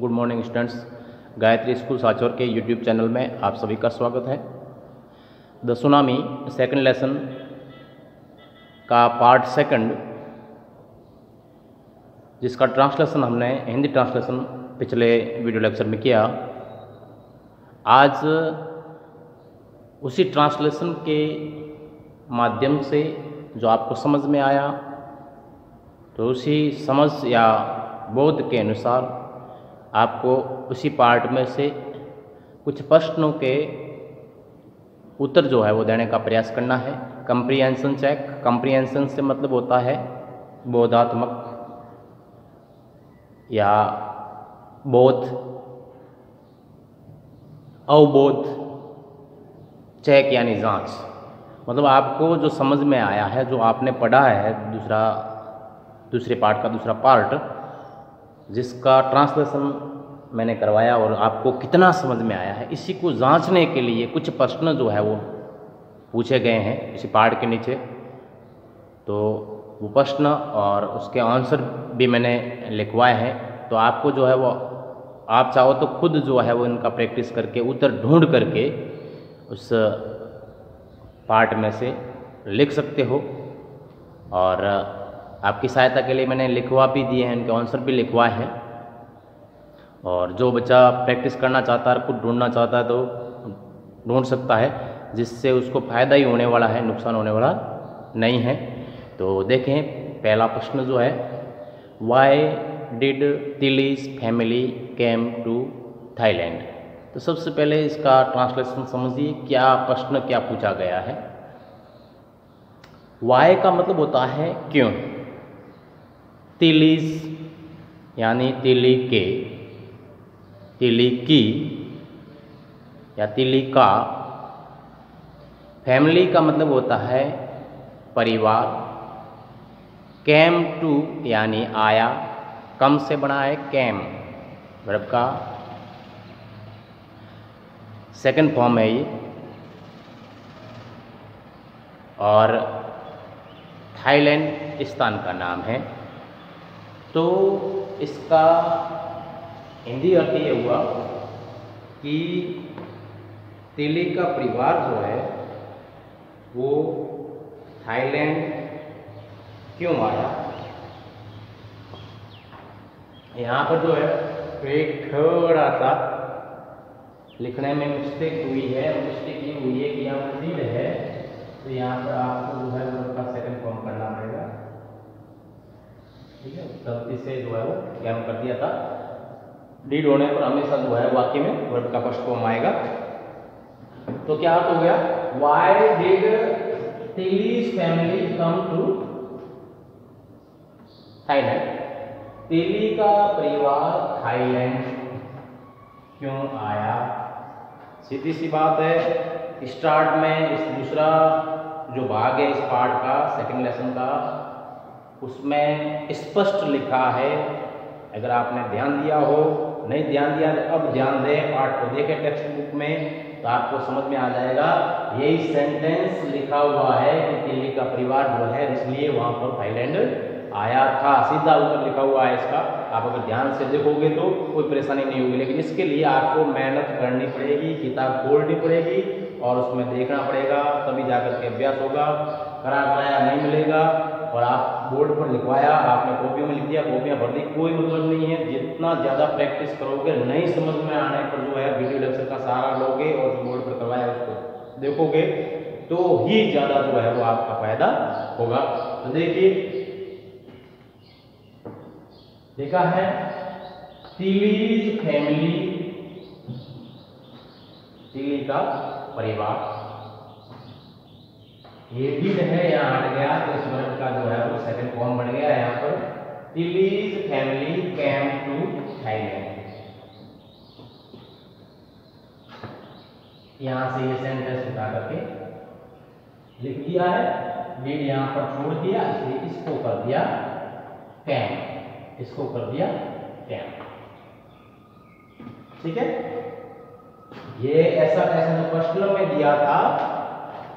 Good morning students. Gayatri school Sanchore के YouTube channel में आप सभी का स्वागत है। द सुनामी सेकंड लेसन का पार्ट सेकंड, जिसका ट्रांसलेशन हमने हिंदी ट्रांसलेशन पिछले वीडियो लेक्चर में किया। आज उसी ट्रांसलेशन के माध्यम से जो आपको समझ में आया, तो उसी समझ या बोध के अनुसार आपको उसी पार्ट में से कुछ प्रश्नों के उत्तर जो है वो देने का प्रयास करना है। Comprehension check. कंप्रीहेंशन से मतलब होता है बोधात्मक या बोध, अवबोध। चेक यानी जांच, मतलब आपको जो समझ में आया है, जो आपने पढ़ा है दूसरे पार्ट का दूसरा पार्ट, जिसका ट्रांसलेशन मैंने करवाया और आपको कितना समझ में आया है, इसी को जांचने के लिए कुछ प्रश्न जो है वो पूछे गए हैं इसी पार्ट के नीचे। तो वो प्रश्न और उसके आंसर भी मैंने लिखवाए हैं। तो आपको जो है वो, आप चाहो तो खुद जो है वो इनका प्रैक्टिस करके उत्तर ढूंढ करके उस पार्ट में से लिख सकते हो। और आपकी सहायता के लिए मैंने लिखवा भी दिए हैं, इनके आंसर भी लिखवाए हैं। और जो बच्चा प्रैक्टिस करना चाहता है, खुद ढूंढना चाहता है, तो ढूंढ सकता है, जिससे उसको फ़ायदा ही होने वाला है, नुकसान होने वाला नहीं है। तो देखें, पहला प्रश्न जो है, why did Tilly's family came to Thailand. तो सबसे पहले इसका ट्रांसलेशन समझिए, क्या प्रश्न क्या पूछा गया है। वाई का मतलब होता है क्यों। तिलीज यानी तिली के, तिली की या तिली का। फैमिली का मतलब होता है परिवार। कैम टू यानी आया, कम से बना है कैम, वर्ब का सेकंड फॉर्म है ये। और थाईलैंड स्थान का नाम है। तो इसका हिंदी अर्थ ये हुआ कि तिली का परिवार जो है वो थाईलैंड क्यों आया। यहाँ पर जो है एक थोड़ा सा लिखने में मिस्टेक हुई है। मिस्टेक ये हुई है कि यहाँ पर डिड है, तो यहाँ पर आपको जो है उसका सेकंड फॉर्म करना पड़ेगा। ठीक है, गलती से जो है वो कैम कर दिया था। डिड होने पर हमेशा जो है वाक्य में वर्ब का फर्स्ट फॉर्म आएगा। तो क्या हो गया, why did Tilly's family come to Thailand. Tilly का परिवार थाईलैंड क्यों आया। सीधी सी बात है, स्टार्ट में इस दूसरा जो भाग है इस पार्ट का, सेकंड लेसन का, उसमें स्पष्ट लिखा है। अगर आपने ध्यान दिया हो, नहीं ध्यान दिया तो अब ध्यान दें, पार्ट को देखें टेक्स्ट बुक में, तो आपको समझ में आ जाएगा। यही सेंटेंस लिखा हुआ है कि तिली का परिवार जो है इसलिए वहाँ पर थाईलैंड आया था। सीधा ऊपर लिखा हुआ है इसका। आप अगर ध्यान से देखोगे तो कोई परेशानी नहीं होगी, लेकिन इसके लिए आपको मेहनत करनी पड़ेगी, किताब खोलनी पड़ेगी और उसमें देखना पड़ेगा, तभी जाकर के अभ्यास होगा। कराया नहीं मिलेगा। और आप बोर्ड पर लिखवाया, आपने कॉपियों में लिख दिया, कॉपियाँ भर दी, कोई मतलब नहीं है। जितना ज़्यादा प्रैक्टिस करोगे, नहीं समझ में आने पर जो है वीडियो लेक्चर का सहारा लोगे और जो बोर्ड पर करवाया उसको देखोगे, तो ही ज़्यादा जो है वो आपका फायदा होगा। तो देखिए, देखा है तिलीज फैमिली, तिली का परिवार, ये डिड है, यहाँ हट गया तो इस वर्ड का जो है वो सेकंड फॉर्म बन गया यहाँ पर। तिलीज फैमिली कैम टू थाईलैंड। यहाँ से ये सेंटेंस उठा करके लिख दिया है। डिड यहाँ पर छोड़ दिया, इसलिए इसको कर दिया कैम, इसको कर दिया कैम। ठीक है, ये ऐसा जो प्रश्न में दिया था,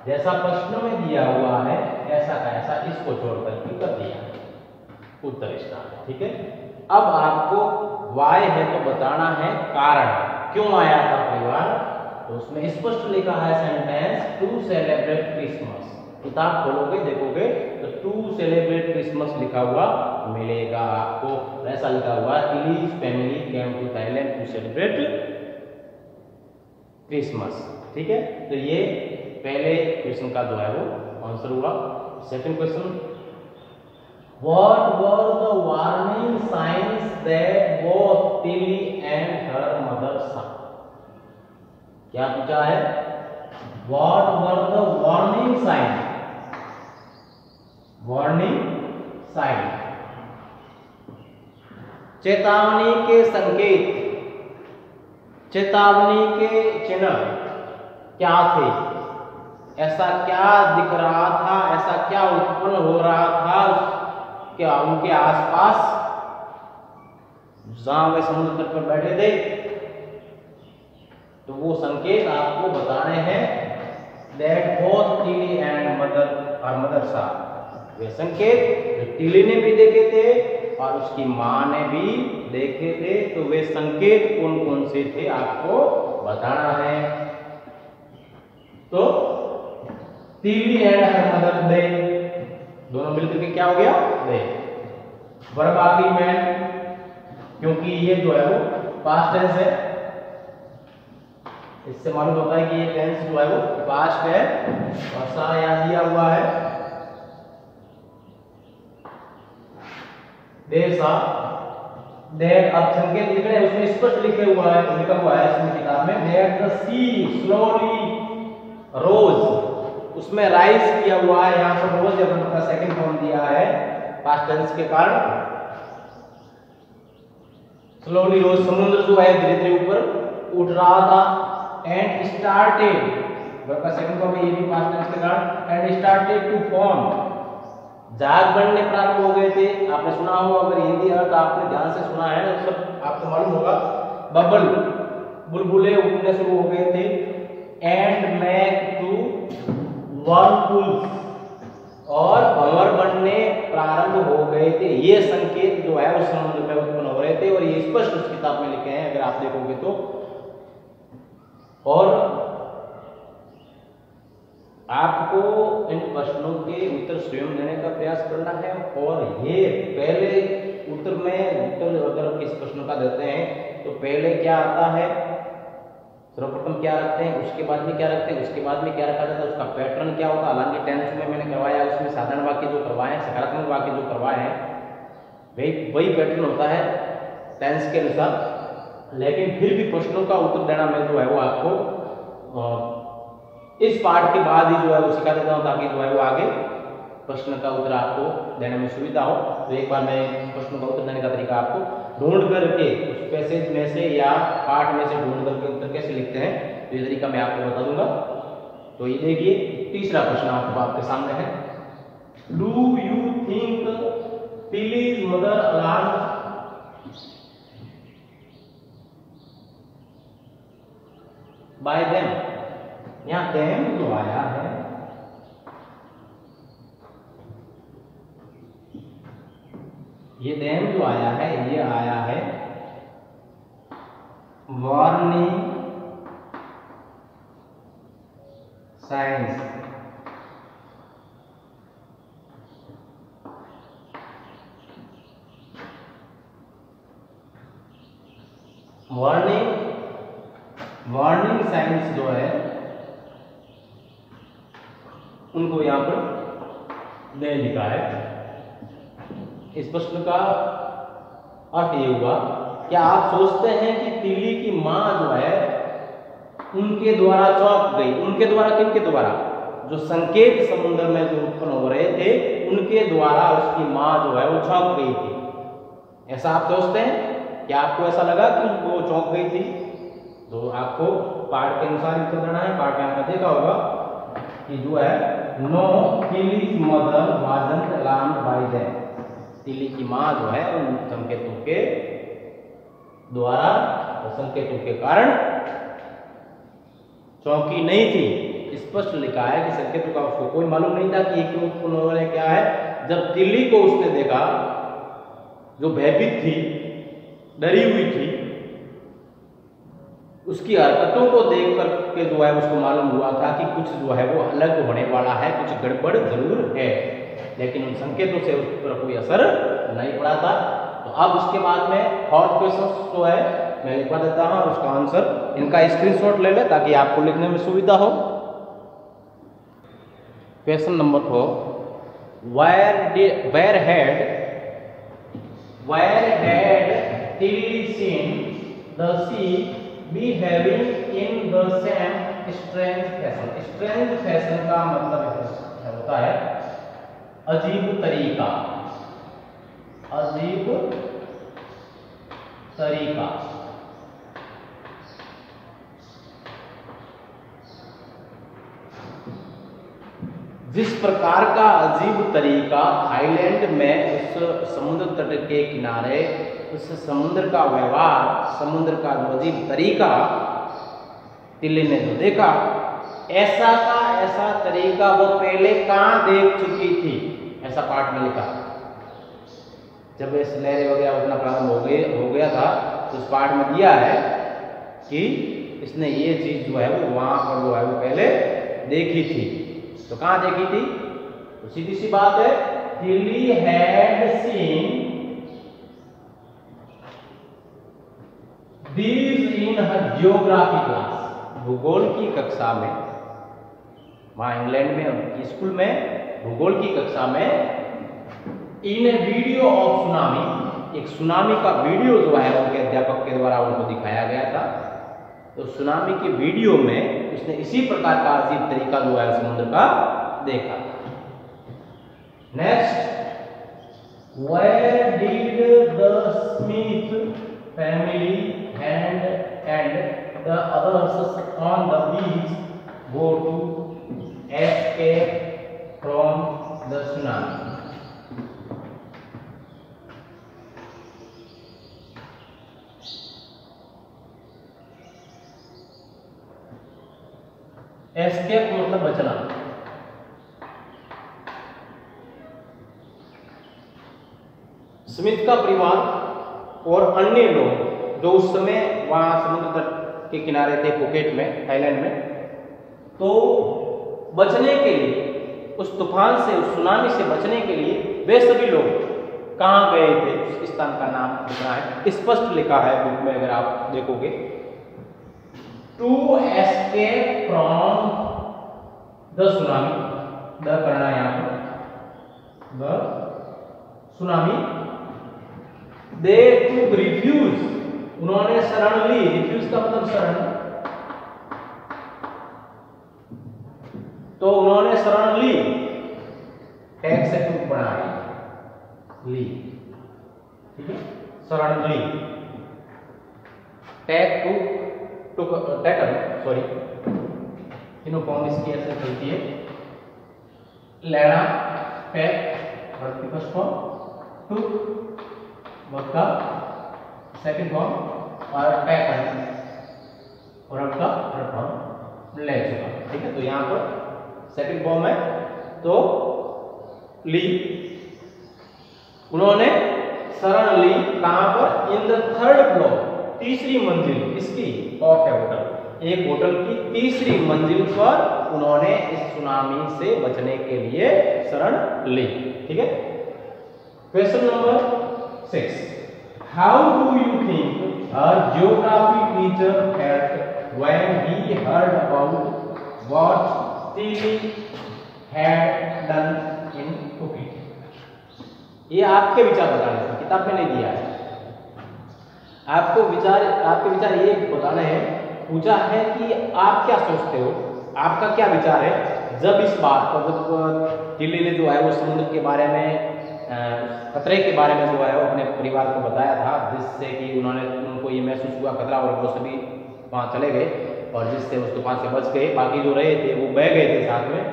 जैसा प्रश्न में दिया हुआ है ऐसा का ऐसा इसको छोड़कर कर दिया उत्तर इसका। ठीक है, अब आपको वाई है तो बताना है कारण, क्यों आया था परिवार। तो उसमें स्पष्ट लिखा है सेंटेंस टू सेलिब्रेट क्रिसमस। किताब खोलोगे देखोगे तो टू सेलिब्रेट क्रिसमस लिखा हुआ मिलेगा आपको। ऐसा लिखा हुआ Tilly's family came to Thailand to celebrate Christmas. ठीक है, तो ये पहले क्वेश्चन का जो है वो आंसर हुआ। Second question, What were the warning signs that both Tilly and her mother saw? क्या पूछा है? What were the warning signs? Warning sign, चेतावनी के संकेत, चेतावनी के चिन्ह क्या थे? ऐसा क्या दिख रहा था, ऐसा क्या उत्पन्न हो रहा था क्या उनके आसपास जहां वे समुद्र तट पर बैठे थे? तो वो संकेत आपको बताने हैं। That both Tilly and mother saw, वे संकेत टिली ने भी देखे थे और उसकी माँ ने भी देखे थे। तो वे संकेत कौन कौन से थे आपको बताना है। तो टिली एंड हर मदर दे, दोनों मिलकर के क्या हो गया? दे। वर्ब आर्गुमेंट, क्योंकि ये जो है वो पास्ट टेंस है, इससे मालूम होता है कि ये टेंस जो है वो पास्ट है और सा यहाँ दिया हुआ है देसा। देर अब संकेत लिख रहे हैं, उसमें स्पष्ट लिखा हुआ है इसमें किताब में, देयर द सी स्लोली रोज, उसमें राइज किया हुआ है। यहाँ पर रोज का सेकंड फॉर्म दिया है पास्ट टेंस के कारण। स्लोली रोज, समुद्र जो है धीरे धीरे ऊपर उठ रहा था। एंड स्टार्टेड, वर्ब का सेकंड फॉर्म ये भी पास्ट टेंस के कारण। एंड स्टार्टेड टू फॉर्म, जहाज बनने प्रारंभ हो गए थे। आपने सुना होगा, अगर हिंदी अर्थ आपने ध्यान से सुना है तो सब आपको मालूम होगा। बबल, बुलबुले उठने शुरू हो गए थे। एंड मैक टू वर्लपूल्स, और भंवर बनने प्रारंभ हो गए थे। ये संकेत जो है उस समुद्र में उत्पन्न हो रहे थे और ये स्पष्ट उस किताब में लिखे हैं अगर आप देखोगे तो। और आपको इन प्रश्नों के उत्तर स्वयं देने का प्रयास करना है। और ये पहले उत्तर में उत्तर अगर किस प्रश्न का देते हैं तो पहले क्या आता है, सर्वप्रथम क्या रखते हैं, उसके बाद में क्या रखते हैं, उसके बाद में क्या रखा जाता है, उसका पैटर्न क्या होता है। हालांकि टेंस में मैंने करवाया, उसमें साधारण वाक्य जो करवाए हैं, सकारात्मक वाक्य जो करवाए हैं वही पैटर्न होता है टेंस के अनुसार। लेकिन फिर भी प्रश्नों का उत्तर देना मैं जो है वो आपको इस पार्ट के बाद ही जो है वो सिखा देता हूँ, ताकि जो है वो आगे प्रश्न का उत्तर आपको देने में सुविधा हो। तो एक बार मैं प्रश्न का उत्तर देने का तरीका आपको ढूंढ करके उस पैसेज में से या पाठ में से ढूंढ करके उत्तर कैसे लिखते हैं तो ये तरीका मैं आपको बता दूंगा। तो ये देखिए, तीसरा प्रश्न आपके सामने है। Do you think Tilly's mother alarm by them? यहाँ देम जो आया है ये देम जो आया है ये आया है वार्निंग साइंस। वार्निंग साइंस जो है उनको यहां पर नहीं लिखा है। इस प्रश्न का अर्थ ये हुआ, क्या आप सोचते हैं कि तिली की मां जो है उनके द्वारा चौंक गई? उनके द्वारा, किनके द्वारा? जो संकेत समुद्र में जो उत्पन्न हो रहे थे उनके द्वारा उसकी मां जो है वो चौंक गई थी। ऐसा आप सोचते हैं? क्या आपको ऐसा लगा कि वो चौंक गई थी? तो आपको पाठ के अनुसार उत्तर देना है। पाठ में आपने देखा होगा कि जो है no Tilly's mother wasn't alarmed by them, Tilly की मां जो है उन संकेतों के द्वारा, संकेतों के कारण चौंकी नहीं थी। स्पष्ट लिखा है कि संकेतों का उसको कोई मालूम नहीं था कि क्यों उत्पन्न हो रहा है, क्या है। जब तिली को उसने देखा जो भयभीत थी, डरी हुई थी, उसकी हरकतों को देख करके जो है उसको मालूम हुआ था कि कुछ जो है वो अलग होने वाला है, कुछ गड़बड़ जरूर है, लेकिन उन संकेतों से उस पर कोई असर नहीं पड़ा था। तो अब उसके बाद में फोर्थ क्वेश्चन जो है मैं लिखवा देता हूँ और उसका आंसर इनका स्क्रीनशॉट ले ले ताकि आपको लिखने में सुविधा हो। Question number 4, where had Tilly seen the sea behaving in the same strange fashion? strange fashion का मतलब होता है अजीब तरीका, अजीब तरीका। जिस प्रकार का अजीब तरीका थाईलैंड में उस समुद्र तट के किनारे उस समुद्र का व्यवहार, समुद्र का जो अजीब तरीका तिल्ली ने जो देखा, ऐसा का ऐसा तरीका वो पहले कहाँ देख चुकी थी, ऐसा पाठ में लिखा। जब इस लहरें वगैरह उठना प्रारंभ हो गया था तो उस पाठ में दिया है कि इसने ये चीज जो है वो वहां पर जो है वो पहले देखी थी। तो कहाँ देखी थी? तो सीधी सी बात है, तिल्ली had seen these in her geography class, भूगोल की कक्षा में, वहां इंग्लैंड में उनकी स्कूल में भूगोल की कक्षा में, इन ए वीडियो ऑफ सुनामी, एक सुनामी का वीडियो जो है उनके अध्यापक के द्वारा उनको दिखाया गया था। तो सुनामी के वीडियो में उसने इसी प्रकार का अजीब तरीका जो है समुद्र का देखा। Next, where did the Smith family and the others on the beach go to escape from the tsunami? Escape मतलब बचना। स्मिथ का परिवार और अन्य लोग जो उस समय वहां समुद्र तट के किनारे थे फुकेट में, थाईलैंड में, तो बचने के लिए, उस तूफान से, उस सुनामी से बचने के लिए वे सभी लोग कहाँ गए थे, उस स्थान का नाम लिखना है, स्पष्ट लिखा है बुक में अगर आप देखोगे। To escape from the tsunami, the करना है यहां पर, the tsunami, they to refuge, उन्होंने शरण ली, रिफ्यूज का मतलब शरण, तो उन्होंने शरण ली, टैग से टू बनाई, ली, ठीक है, शरण ली, टैग टू टैकल, सॉरी, तीनों फॉर्म इसकी ऐसे चलती है, लेना, टैक वर्ब की फर्स्ट फॉर्म, टुक वर्ब का सेकंड फॉर्म, और टैकल वर्ब का थर्ड फॉर्म, ले चुका, ठीक है। तो यहाँ पर सेकंड फॉर्म है, तो ली, उन्होंने शरण ली, कहां पर? इन द थर्ड फ्लोर, तीसरी मंजिल, इसकी ऑफ है होटल, एक होटल की तीसरी मंजिल पर उन्होंने इस सुनामी से बचने के लिए शरण ली, ठीक है। Question number 6, how do you think a geography teacher felt when he heard about what तिली हैड डन इन फुकेट? ये आपके विचार बताने हैं, किताब में नहीं दिया है, आपके विचार ये बताने हैं, पूछा है कि आप क्या सोचते हो, आपका क्या विचार है जब इस बात पर, जब तिल्ली ने जो है वो समुद्र के बारे में, खतरे के बारे में जो है वो अपने परिवार को बताया था, जिससे कि उनको ये महसूस हुआ खतरा, और वो सभी वहाँ चले गए और जिससे उस तूफान से बच गए, बाकी जो रहे थे वो बह गए थे साथ में।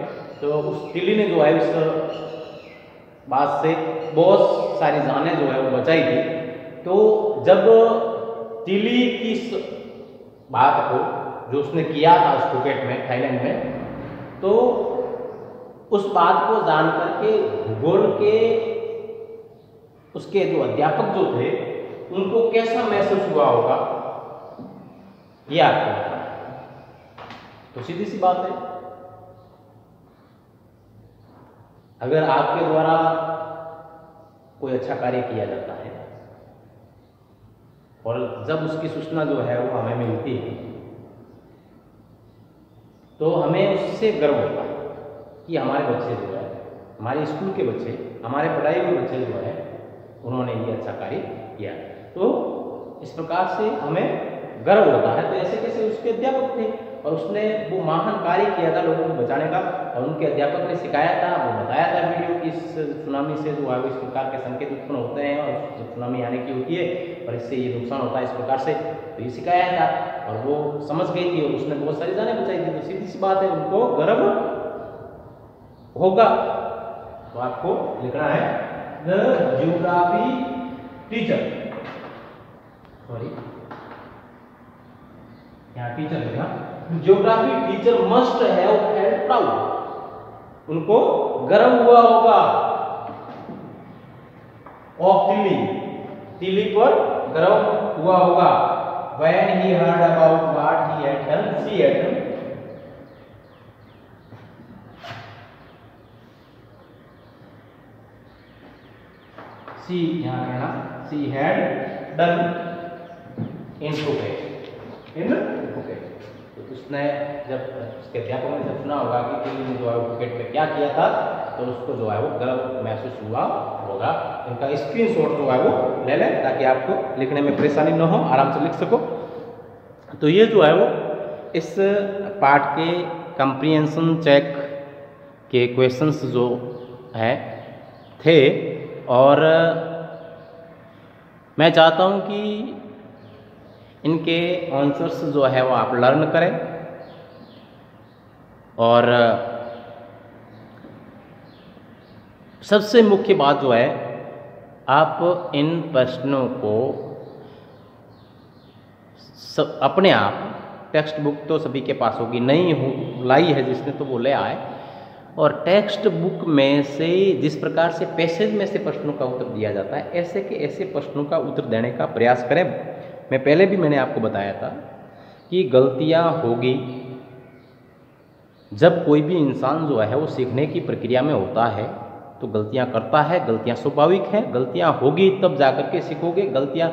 तो उस तिल्ली ने जो है उस बात से बहुत सारी जानें जो है वो बचाई थी। तो जब तिल्ली की बात को जो उसने किया था उस फुकेट में, थाईलैंड में, तो उस बात को जान करके भूगोल के उसके जो अध्यापक जो थे उनको कैसा महसूस हुआ होगा ये आपको बताना है। तो सीधी सी बात है, अगर आपके द्वारा कोई अच्छा कार्य किया जाता है और जब उसकी सूचना जो है वो हमें मिलती है तो हमें उससे गर्व होता है कि हमारे बच्चे जो है, हमारे स्कूल के बच्चे, हमारे पढ़ाई हुए बच्चे जो है उन्होंने ये अच्छा कार्य किया। तो इस प्रकार से हमें गर्व होता है। तो ऐसे कैसे उसके अध्यापक थे और उसने वो महान कार्य किया था लोगों को बचाने का, और उनके अध्यापक ने सिखाया था, वो बताया था वीडियो कि इस सुनामी से जो है इस प्रकार के संकेत उत्पन्न होते हैं और जब सुनामी आने की होती है और इससे ये नुकसान होता है इस प्रकार से, तो ये सिखाया था और वो समझ गई थी और उसने बहुत सारी जानें बचाई थी। तो सीधी सी बात है, उनको गर्व होगा। तो आपको लिखना है द ज्योग्राफी टीचर, सॉरी यहाँ टीचर लिखा, geography teacher must have felt proud, उनको गर्व हुआ होगा ऑफ तिली, तिली पर गर्व हुआ होगा। when he heard about what he had done, she had done, she यहाँ कहना she had done in Phuket, in Phuket। तो उसने जब उसके अध्यापक ने जब सुना होगा कि तिली ने जो है फुकेट में क्या किया था तो उसको जो है वो गर्व महसूस हुआ होगा। इनका स्क्रीनशॉट जो है वो ले लें ताकि आपको लिखने में परेशानी न हो, आराम से लिख सको। तो ये जो है वो इस पार्ट के कंप्रीहेंशन चेक के क्वेश्चंस जो है थे, और मैं चाहता हूँ कि इनके आंसर्स जो है वो आप लर्न करें और सबसे मुख्य बात जो है आप इन प्रश्नों को अपने आप, टेक्स्ट बुक तो सभी के पास होगी, नहीं हो लाई है जिसने तो वो ले आए, और टेक्स्ट बुक में से जिस प्रकार से पैसेज में से प्रश्नों का उत्तर दिया जाता है ऐसे के ऐसे प्रश्नों का उत्तर देने का प्रयास करें। मैं पहले भी मैंने आपको बताया था कि गलतियां होगी, जब कोई भी इंसान जो है वो सीखने की प्रक्रिया में होता है तो गलतियां करता है, गलतियां स्वाभाविक हैं, गलतियां होगी तब जाकर के सीखोगे। गलतियां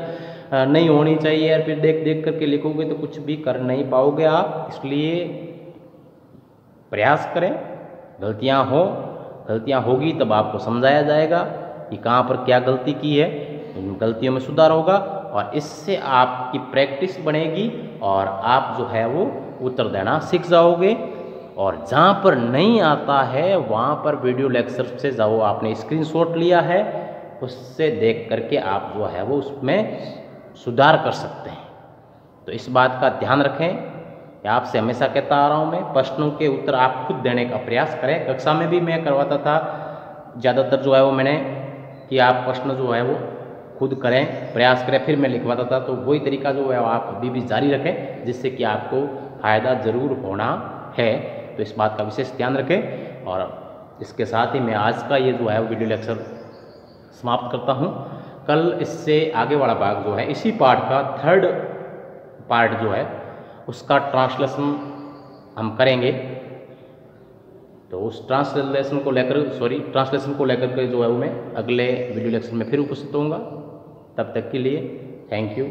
नहीं होनी चाहिए और फिर देख देख करके लिखोगे तो कुछ भी कर नहीं पाओगे आप। इसलिए प्रयास करें, गलतियां होगी तब आपको समझाया जाएगा कि कहाँ पर क्या गलती की है, इन गलतियों में सुधार होगा और इससे आपकी प्रैक्टिस बनेगी और आप जो है वो उत्तर देना सीख जाओगे। और जहाँ पर नहीं आता है वहाँ पर वीडियो लेक्चर से जाओ, आपने स्क्रीनशॉट लिया है उससे देख करके आप जो है वो उसमें सुधार कर सकते हैं। तो इस बात का ध्यान रखें। आपसे हमेशा कहता आ रहा हूँ मैं, प्रश्नों के उत्तर आप खुद देने का प्रयास करें। कक्षा में भी मैं करवाता था ज़्यादातर जो है वो मैंने कि आप प्रश्न जो है वो खुद करें, प्रयास करें, फिर मैं लिखवाता था। तो वही तरीका जो है आप अभी भी जारी रखें जिससे कि आपको फ़ायदा ज़रूर होना है। तो इस बात का विशेष ध्यान रखें। और इसके साथ ही मैं आज का ये जो है वीडियो लेक्चर समाप्त करता हूँ। कल इससे आगे वाला भाग जो है इसी पार्ट का थर्ड पार्ट जो है उसका ट्रांसलेशन हम करेंगे। तो उस ट्रांसलेशन को लेकर के जो है वो मैं अगले वीडियो लेक्चर में फिर उपस्थित होऊंगा। तब तक के लिए थैंक यू।